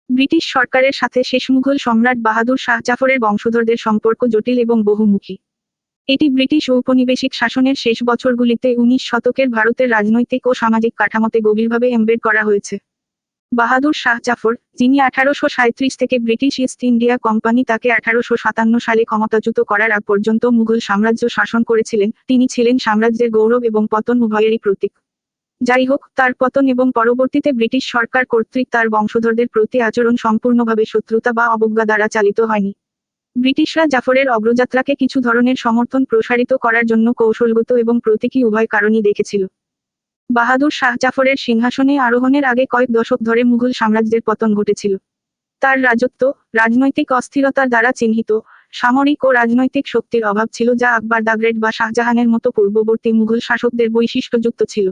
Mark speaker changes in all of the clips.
Speaker 1: British সরকারের সাথে শেষ মুঘল সম্রাট বাহাদুর শাহ জাফরের বংশধরদের সম্পর্ক জটিল এবং বহুমুখী। এটি ব্রিটিশ ঔপনিবেশিক শাসনের শেষ বছরগুলিতে ১৯ শতকের ভারতের রাজনৈতিক ও সামাজিক কাঠামোতে গভীরভাবে এমবেড করা হয়েছে। বাহাদুর শাহ জাফর, যিনি ১৮৩৭ থেকে ব্রিটিশ ইস্ট ইন্ডিয়া কোম্পানি তাকে ১৮৫৭ সালে ক্ষমতাচ্যুত করার আগ পর্যন্ত মুঘল সাম্রাজ্য শাসন করেছিলেন, তিনি ছিলেন সাম্রাজ্যের গৌরব এবং পতন উভয়েরই প্রতীক। যাই হোক, তার পতন এবং পরবর্তীতে ব্রিটিশ সরকার কর্তৃক তার বংশধরদের প্রতি আচরণ সম্পূর্ণভাবে শত্রুতা বা অবজ্ঞা দ্বারা চালিত হয়নি। ব্রিটিশরা জাফরের অগ্রযাত্রাকে কিছু ধরনের সমর্থন প্রসারিত করার জন্য কৌশলগত এবং প্রতীকী উভয় কারণই দেখেছিল। বাহাদুর শাহ জাফরের সিংহাসনে আরোহণের আগে কয়েক দশক ধরে মুঘল সাম্রাজ্যের পতন ঘটেছিল। তার রাজত্ব, রাজনৈতিক অস্থিরতার দ্বারা চিহ্নিত, সামরিক ও রাজনৈতিক শক্তির অভাব ছিল যা আকবর দ্য গ্রেট বা শাহজাহানের মতো পূর্ববর্তী মুঘল শাসকদের বৈশিষ্ট্যযুক্ত ছিল।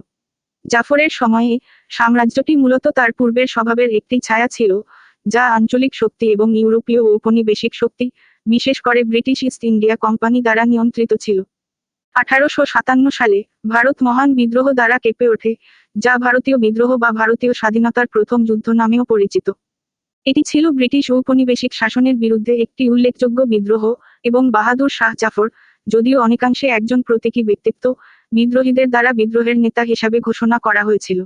Speaker 1: জাফরের সময়ে, সাম্রাজ্যটি মূলত তার পূর্বের স্বভাবের একটি ছায়া ছিল, যা আঞ্চলিক শক্তি এবং ইউরোপীয় ঔপনিবেশিক শক্তি, বিশেষ করে ব্রিটিশ ইস্ট ইন্ডিয়া কোম্পানি দ্বারা নিয়ন্ত্রিত ছিল। ১৮৫৭ সালে, ভারত মহান বিদ্রোহ দ্বারা কেঁপে ওঠে, যা ভারতীয় বিদ্রোহ বা ভারতীয় স্বাধীনতার প্রথম যুদ্ধ নামেও পরিচিত। এটি ছিল ব্রিটিশ ঔপনিবেশিক শাসনের বিরুদ্ধে একটি উল্লেখযোগ্য বিদ্রোহ, এবং বাহাদুর শাহ জাফর, যদিও অনেকাংশে একজন প্রতীকী ব্যক্তিত্ব, বিদ্রোহীদের দ্বারা বিদ্রোহের নেতা হিসাবে ঘোষণা করা হয়েছিল।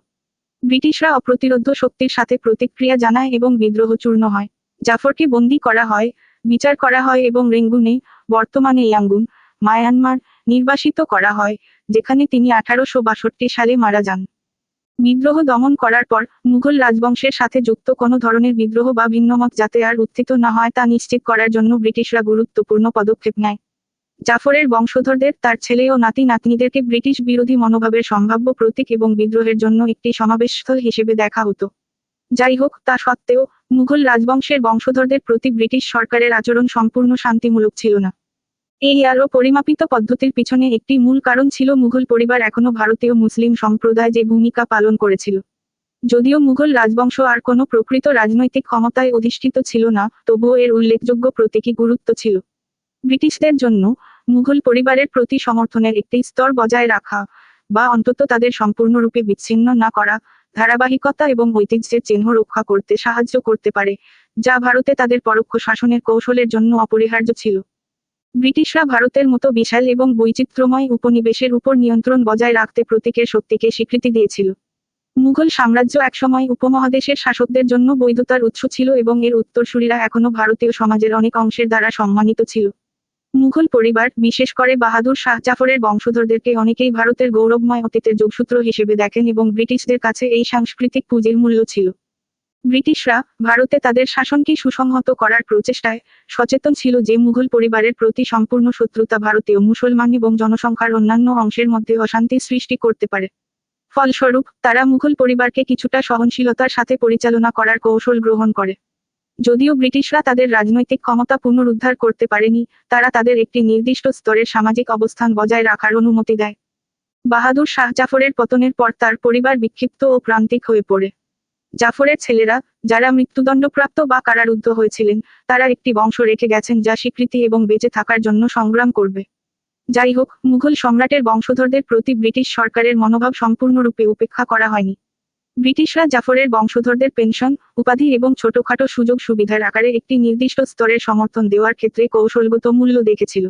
Speaker 1: ব্রিটিশরা অপ্রতিরোধ্য শক্তির সাথে প্রতিক্রিয়া জানায় এবং বিদ্রোহ চূর্ণ হয়। জাফরকে বন্দী করা হয়, বিচার করা হয় এবং রেঙ্গুনে, বর্তমানে ইয়াঙ্গুন, মায়ানমার, নির্বাসিত করা হয়, যেখানে তিনি ১৮৬২ সালে মারা যান। বিদ্রোহ দমন করার পর, মুঘল রাজবংশের সাথে যুক্ত কোনো ধরনের বিদ্রোহ বা ভিন্নমত যাতে আর উত্থিত না হয় তা নিশ্চিত করার জন্য ব্রিটিশরা গুরুত্বপূর্ণ পদক্ষেপ নেয়। জাফরের বংশধরদের, তার ছেলে ও নাতি-নাতনিদেরকে ব্রিটিশ বিরোধী মনোভাবের সম্ভাব্য প্রতীক এবং বিদ্রোহের জন্য একটি সমাবেশস্থল হিসেবে দেখা হতো। যাই হোক, তা সত্ত্বেও, মুঘল রাজবংশের বংশধরদের প্রতি ব্রিটিশ সরকারের আচরণ সম্পূর্ণ শান্তিমূলক ছিল না। এই আরও পরিমাপিত পদ্ধতির পিছনে একটি মূল কারণ ছিল মুঘল পরিবার এখনও ভারতীয় মুসলিম সম্প্রদায় যে ভূমিকা পালন করেছিল। যদিও মুঘল রাজবংশ আর কোনো প্রকৃত রাজনৈতিক ক্ষমতায় অধিষ্ঠিত ছিল না, তবুও এর উল্লেখযোগ্য প্রতীকী গুরুত্ব ছিল। ব্রিটিশদের জন্য, মুঘল পরিবারের প্রতি সমর্থনের একটি স্তর বজায় রাখা, বা অন্তত তাদের সম্পূর্ণরূপে বিচ্ছিন্ন না করা, ধারাবাহিকতা এবং ঐতিহ্যের চিহ্ন রক্ষা করতে সাহায্য করতে পারে, যা ভারতে তাদের পরোক্ষ শাসনের কৌশলের জন্য অপরিহার্য ছিল। ব্রিটিশরা ভারতের মতো বিশাল এবং বৈচিত্র্যময় উপনিবেশের উপর নিয়ন্ত্রণ বজায় রাখতে প্রতীকের শক্তিকে স্বীকৃতি দিয়েছিল। মুঘল সাম্রাজ্য একসময় উপমহাদেশের শাসকদের জন্য বৈধতার উৎস ছিল এবং এর উত্তরসূরিরা এখনও ভারতীয় সমাজের অনেক অংশের দ্বারা সম্মানিত ছিল। মুঘল পরিবার, বিশেষ করে বাহাদুর শাহ জাফরের বংশধরদেরকে অনেকেই ভারতের গৌরবময় অতীতের যোগসূত্র হিসেবে দেখেন এবং ব্রিটিশদের কাছে এই সাংস্কৃতিক পুঁজির মূল্য ছিল। ব্রিটিশরা, ভারতে তাদের শাসনকে সুসংহত করার প্রচেষ্টায়, সচেতন ছিল যে মুঘল পরিবারের প্রতি সম্পূর্ণ শত্রুতা ভারতীয় মুসলমান এবং জনসংখ্যার অন্যান্য অংশের মধ্যে অশান্তি সৃষ্টি করতে পারে। ফলস্বরূপ, তারা মুঘল পরিবারকে কিছুটা সহনশীলতার সাথে পরিচালনা করার কৌশল গ্রহণ করে। যদিও ব্রিটিশরা তাদের রাজনৈতিক ক্ষমতা পুনরুদ্ধার করতে পারেনি, তারা তাদের একটি নির্দিষ্ট স্তরের সামাজিক অবস্থান বজায় রাখার অনুমতি দেয়। বাহাদুর শাহ জাফরের পতনের পর তার পরিবার বিক্ষিপ্ত ও প্রান্তিক হয়ে পড়ে। জাফরের ছেলেরা, যারা মৃত্যুদণ্ডপ্রাপ্ত বা কারারুদ্ধ হয়েছিলেন, তারা একটি বংশ রেখে গেছেন যা স্বীকৃতি এবং বেঁচে থাকার জন্য সংগ্রাম করবে। যাই হোক, মুঘল সম্রাটের বংশধরদের প্রতি ব্রিটিশ সরকারের মনোভাব সম্পূর্ণরূপে উপেক্ষা করা হয়নি। ব্রিটিশরা জাফরের বংশধরদের পেনশন, উপাধি এবং ছোটখাটো সুযোগ সুবিধার আকারে একটি নির্দিষ্ট স্তরের সমর্থন দেওয়ার ক্ষেত্রে কৌশলগত মূল্য দেখেছিল।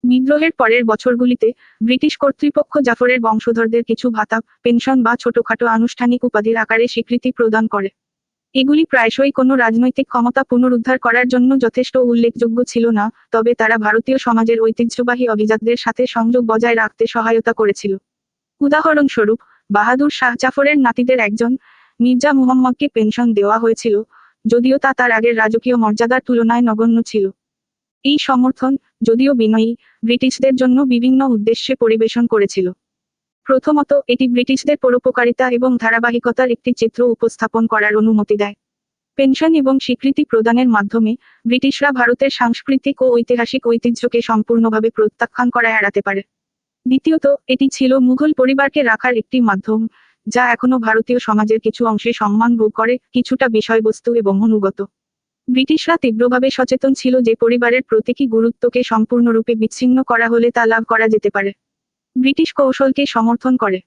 Speaker 1: বিদ্রোহের পরের বছরগুলিতে, ব্রিটিশ কর্তৃপক্ষ জাফরের বংশধরদের কিছু ভাতা, পেনশন বা ছোটখাটো আনুষ্ঠানিক উপাধির আকারে স্বীকৃতি প্রদান করে। এগুলি প্রায়শই কোনো রাজনৈতিক ক্ষমতা পুনরুদ্ধার করার জন্য যথেষ্ট উল্লেখযোগ্য ছিল না, তবে তারা ভারতীয় সমাজের ঐতিহ্যবাহী অভিজাতদের সাথে সংযোগ বজায় রাখতে সহায়তা করেছিল। উদাহরণস্বরূপ, বাহাদুর শাহ জাফরের নাতিদের একজন, মির্জা মুহাম্মদকে পেনশন দেওয়া হয়েছিল, যদিও তা তার আগের রাজকীয় মর্যাদার তুলনায় নগণ্য ছিল। এই সমর্থন, যদিও বিনয়ী, ব্রিটিশদের জন্য বিভিন্ন উদ্দেশ্যে পরিবেশন করেছিল। প্রথমত, এটি ব্রিটিশদের পরোপকারিতা এবং ধারাবাহিকতার একটি চিত্র উপস্থাপন করার অনুমতি দেয়। পেনশন এবং স্বীকৃতি প্রদানের মাধ্যমে, ব্রিটিশরা ভারতের সাংস্কৃতিক ও ঐতিহাসিক ঐতিহ্যকে সম্পূর্ণভাবে প্রত্যাখ্যান করা এড়াতে পারে। দ্বিতীয়ত, এটি ছিল মুঘল পরিবারকে রাখার একটি মাধ্যম, যা এখনও ভারতীয় সমাজের কিছু অংশে সম্মান ভোগ করে, কিছুটা বিষয়বস্তু এবং অনুগত। ব্রিটিশরা তীব্রভাবে সচেতন ছিল যে পরিবারের প্রতীকী গুরুত্বকে সম্পূর্ণরূপে বিচ্ছিন্ন করা হলে তা লাভ করা যেতে পারে। ব্রিটিশ কৌশলকে সমর্থন করে